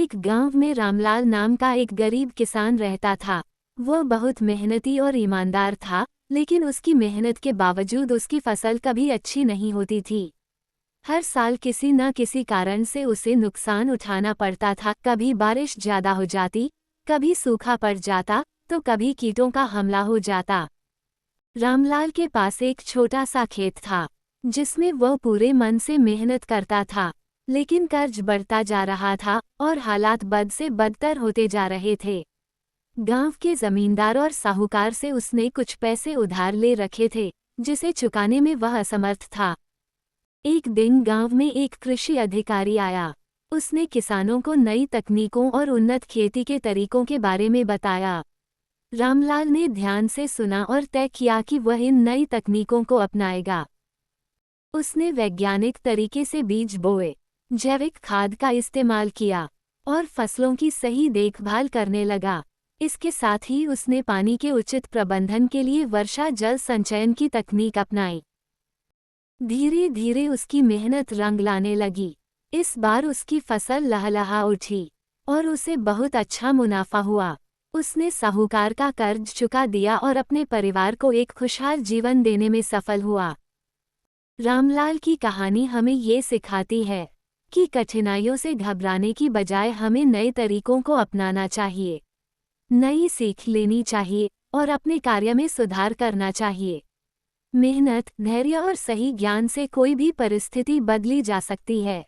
एक गांव में रामलाल नाम का एक गरीब किसान रहता था। वह बहुत मेहनती और ईमानदार था, लेकिन उसकी मेहनत के बावजूद उसकी फसल कभी अच्छी नहीं होती थी। हर साल किसी न किसी कारण से उसे नुकसान उठाना पड़ता था। कभी बारिश ज्यादा हो जाती, कभी सूखा पड़ जाता, तो कभी कीटों का हमला हो जाता। रामलाल के पास एक छोटा सा खेत था, जिसमें वह पूरे मन से मेहनत करता था, लेकिन कर्ज बढ़ता जा रहा था और हालात बद से बदतर होते जा रहे थे। गांव के जमींदार और साहूकार से उसने कुछ पैसे उधार ले रखे थे, जिसे चुकाने में वह असमर्थ था। एक दिन गांव में एक कृषि अधिकारी आया। उसने किसानों को नई तकनीकों और उन्नत खेती के तरीकों के बारे में बताया। रामलाल ने ध्यान से सुना और तय किया कि वह इन नई तकनीकों को अपनाएगा। उसने वैज्ञानिक तरीके से बीज बोए, जैविक खाद का इस्तेमाल किया और फसलों की सही देखभाल करने लगा। इसके साथ ही उसने पानी के उचित प्रबंधन के लिए वर्षा जल संचयन की तकनीक अपनाई। धीरे धीरे उसकी मेहनत रंग लाने लगी। इस बार उसकी फसल लहलहा उठी और उसे बहुत अच्छा मुनाफा हुआ। उसने साहूकार का कर्ज चुका दिया और अपने परिवार को एक खुशहाल जीवन देने में सफल हुआ। रामलाल की कहानी हमें ये सिखाती है कि कठिनाइयों से घबराने की बजाय हमें नए तरीकों को अपनाना चाहिए, नई सीख लेनी चाहिए और अपने कार्य में सुधार करना चाहिए। मेहनत, धैर्य और सही ज्ञान से कोई भी परिस्थिति बदली जा सकती है।